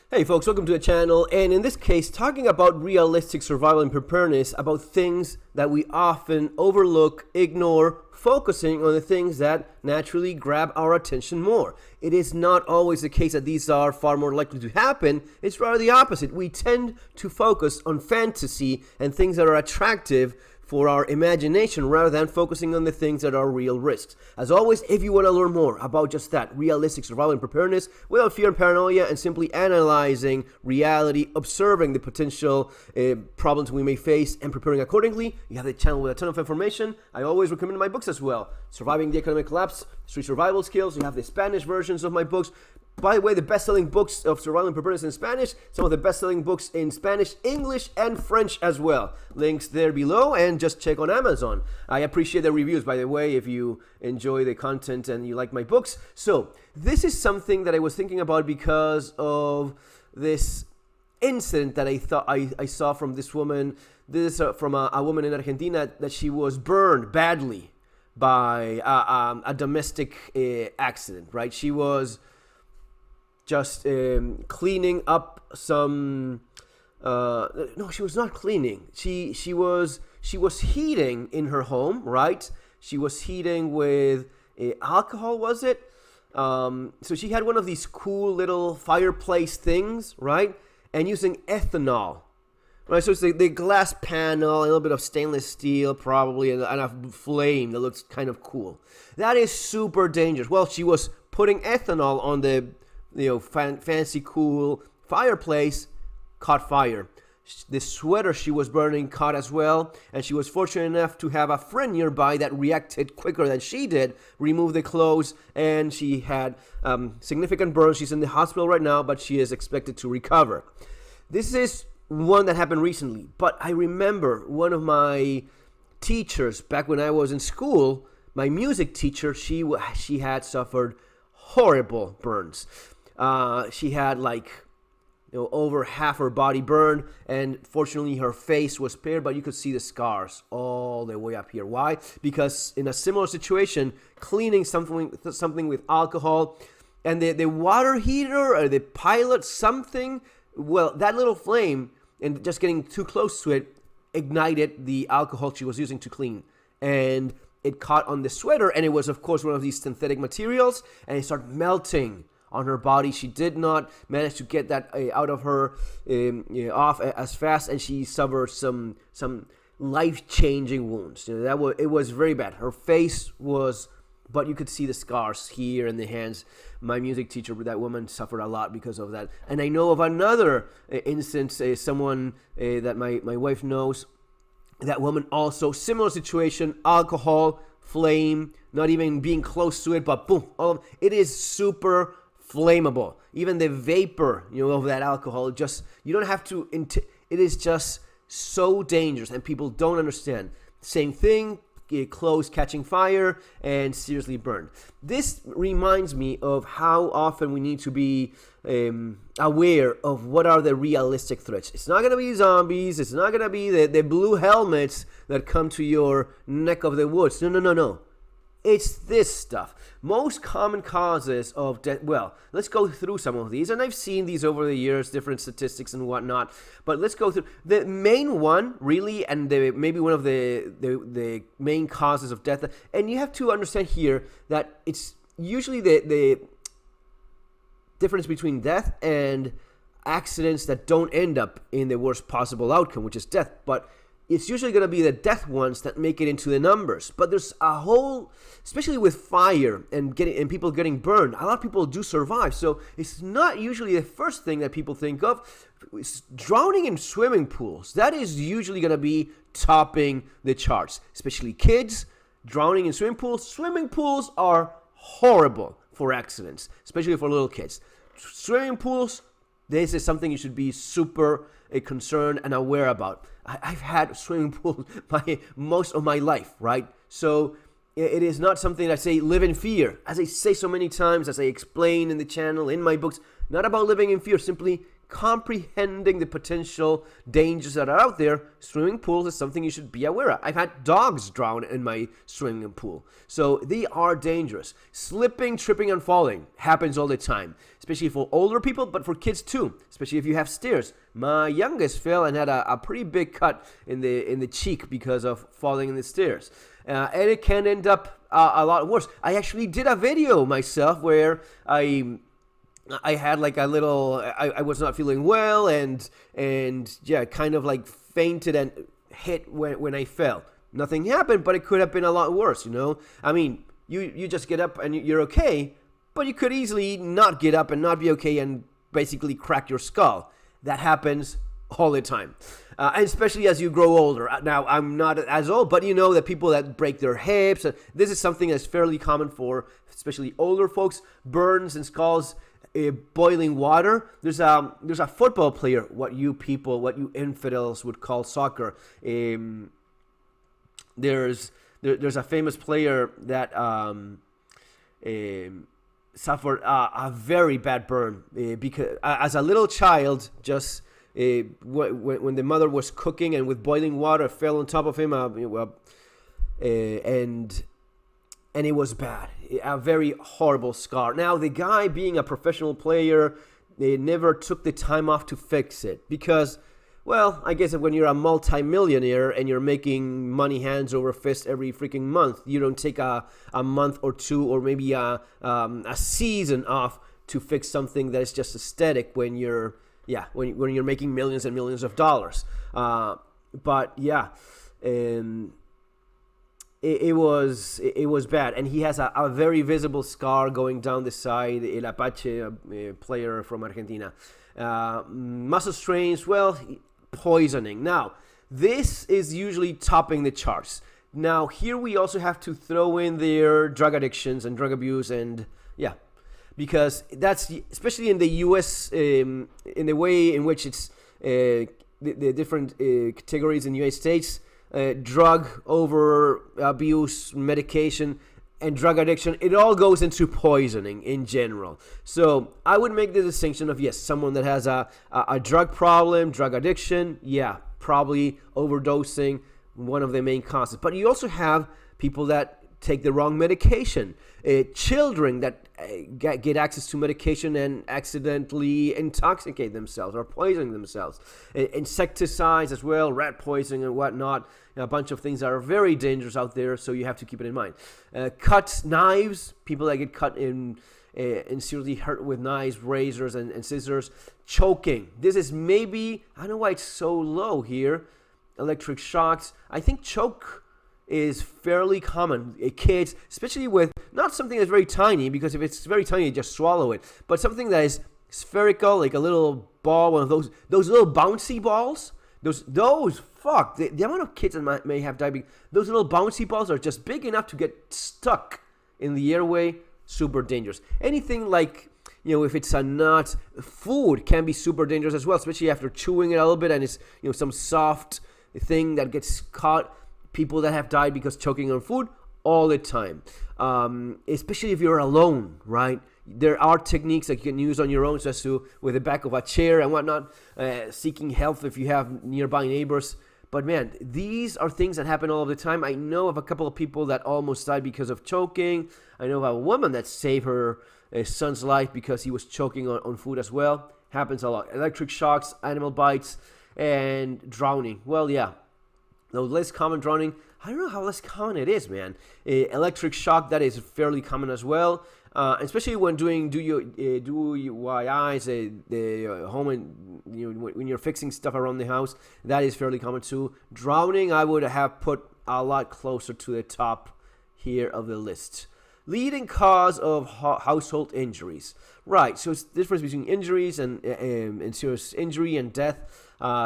Hey folks, welcome to the channel, and in this case, talking about realistic survival and preparedness, about things that we often overlook, ignore, focusing on the things that naturally grab our attention more. It is not always the case that these are far more likely to happen. It's rather the opposite. We tend to focus on fantasy and things that are attractive for our imagination rather than focusing on the things that are real risks. As always, if you want to learn more about just that, realistic survival and preparedness, without fear and paranoia, and simply analyzing reality, observing the potential problems we may face, and preparing accordingly, you have the channel with a ton of information. I always recommend my books as well. Surviving the Economic Collapse, Street Survival Skills. You have the Spanish versions of my books. By the way, the best-selling books of survival and preparedness in Spanish, some of the best-selling books in Spanish, English, and French as well. Links there below, and just check on Amazon. I appreciate the reviews, by the way, if you enjoy the content and you like my books. So, this is something that I was thinking about because of this incident that I saw from this woman. This is from a woman in Argentina, that she was burned badly by a domestic accident, right? She was just cleaning up some no, she was not cleaning. She was heating in her home, right? She was heating with alcohol, was it? So she had one of these cool little fireplace things, right? And using ethanol, right? So it's the glass panel, a little bit of stainless steel probably, and a flame that looks kind of cool. That is super dangerous. Well, she was putting ethanol on the fancy cool fireplace, caught fire. The sweater she was burning caught as well, and she was fortunate enough to have a friend nearby that reacted quicker than she did, removed the clothes, and she had significant burns. She's in the hospital right now, but she is expected to recover. This is one that happened recently, but I remember one of my teachers back when I was in school, my music teacher, she had suffered horrible burns. She had over half her body burned, and fortunately her face was spared, but you could see the scars all the way up here. Why? Because in a similar situation, cleaning something with alcohol, and the water heater or the pilot, that little flame, and just getting too close to it, ignited the alcohol she was using to clean, and it caught on the sweater, and it was, of course, one of these synthetic materials, and it started melting on her body. She did not manage to get that out of her off as fast, and she suffered some life-changing wounds. It was very bad. Her face was, but you could see the scars here and the hands. My music teacher, that woman, suffered a lot because of that. And I know of another instance, someone that my wife knows. That woman also, similar situation, alcohol, flame, not even being close to it, but boom, it is super flammable. Even the vapor, of that alcohol, you don't have to, it is just so dangerous, and people don't understand. Same thing, clothes catching fire and seriously burned. This reminds me of how often we need to be aware of what are the realistic threats. It's not going to be zombies. It's not going to be the blue helmets that come to your neck of the woods. No. It's this stuff. Most common causes of death. Well, let's go through some of these. And I've seen these over the years, different statistics and whatnot. But let's go through. The main one, really, and maybe one of the main causes of death. And you have to understand here that it's usually the difference between death and accidents that don't end up in the worst possible outcome, which is death. But it's usually going to be the death ones that make it into the numbers. But there's a whole, especially with fire and people getting burned, a lot of people do survive. So it's not usually the first thing that people think of. It's drowning in swimming pools. That is usually going to be topping the charts, especially kids drowning in swimming pools. Swimming pools are horrible for accidents, especially for little kids. Swimming pools, this is something you should be super concerned and aware about. I've had swimming pools most of my life, right? So it is not something I say live in fear. As I say so many times, as I explain in the channel, in my books, not about living in fear, simply comprehending the potential dangers that are out there, swimming pools is something you should be aware of. I've had dogs drown in my swimming pool. So they are dangerous. Slipping, tripping, and falling happens all the time, especially for older people, but for kids too, especially if you have stairs. My youngest fell and had a pretty big cut in the cheek because of falling in the stairs. And it can end up a lot worse. I actually did a video myself where I had like a little, I was not feeling well and yeah, kind of like fainted and hit when I fell. Nothing happened, but it could have been a lot worse, you know? I mean, you just get up and you're okay, but you could easily not get up and not be okay and basically crack your skull. That happens all the time. And especially as you grow older. Now, I'm not as old, but you know that people that break their hips, this is something that's fairly common for especially older folks, burns and skulls, boiling water. There's a football player, what you infidels would call soccer. There's a famous player that suffered a very bad burn because as a little child, just when the mother was cooking and with boiling water fell on top of him, and it was bad, a very horrible scar. Now the guy, being a professional player, they never took the time off to fix it because, well, I guess when you're a multi-millionaire and you're making money hands over fist every freaking month, you don't take a month or two or maybe a season off to fix something that is just aesthetic when you're making millions and millions of dollars. But yeah, it was bad, and he has a very visible scar going down the side. El Apache, a player from Argentina, muscle strains. Well, poisoning. Now, this is usually topping the charts. Now, here we also have to throw in their drug addictions and drug abuse, and yeah, because that's, especially in the U.S., in the way in which it's the different categories in the United States, drug over abuse, medication, and drug addiction, it all goes into poisoning in general. So I would make the distinction of, yes, someone that has a drug problem, drug addiction, yeah, probably overdosing, one of the main causes. But you also have people that take the wrong medication, children that get access to medication and accidentally intoxicate themselves or poison themselves, insecticides as well, rat poisoning and whatnot, a bunch of things that are very dangerous out there, so you have to keep it in mind. Cuts, knives, people that get cut and seriously hurt with knives, razors, and scissors. Choking, this is maybe, I don't know why it's so low here. Electric shocks, I think choke is fairly common. Kids, especially with not something that's very tiny, because if it's very tiny, you just swallow it, but something that is spherical, like a little ball, one of those little bouncy balls. Those fuck, the amount of kids that may have diabetes, those little bouncy balls are just big enough to get stuck in the airway. Super dangerous. Anything like, if it's a nut, food can be super dangerous as well, especially after chewing it a little bit and it's, some soft thing that gets caught. People that have died because choking on food all the time, especially if you're alone, right? There are techniques that you can use on your own, just with the back of a chair and whatnot, seeking help if you have nearby neighbors. But man, these are things that happen all of the time. I know of a couple of people that almost died because of choking. I know of a woman that saved her son's life because he was choking on food as well. Happens a lot. Electric shocks, animal bites, and drowning. Well, yeah. No, less common drowning. I don't know how less common it is, man. Electric shock, that is fairly common as well. Especially when doing DIYs, the home, and when you're fixing stuff around the house, that is fairly common too. Drowning, I would have put a lot closer to the top here of the list. Leading cause of household injuries. Right, so it's the difference between injuries and serious injury and death,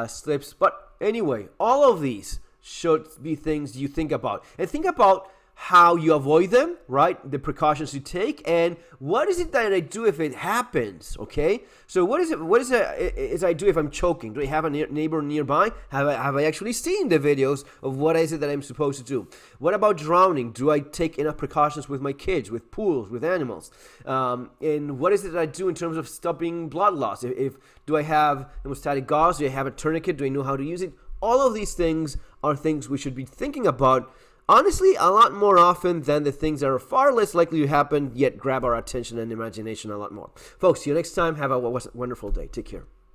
slips. But anyway, all of these should be things you think about. And think about how you avoid them, right? The precautions you take, and what is it that I do if it happens, okay? So what is it I do if I'm choking? Do I have a neighbor nearby? Have I actually seen the videos of what is it that I'm supposed to do? What about drowning? Do I take enough precautions with my kids, with pools, with animals? And what is it that I do in terms of stopping blood loss? If do I have hemostatic gauze? Do I have a tourniquet? Do I know how to use it? All of these things are things we should be thinking about, honestly, a lot more often than the things that are far less likely to happen, yet grab our attention and imagination a lot more. Folks, see you next time. Have a wonderful day. Take care.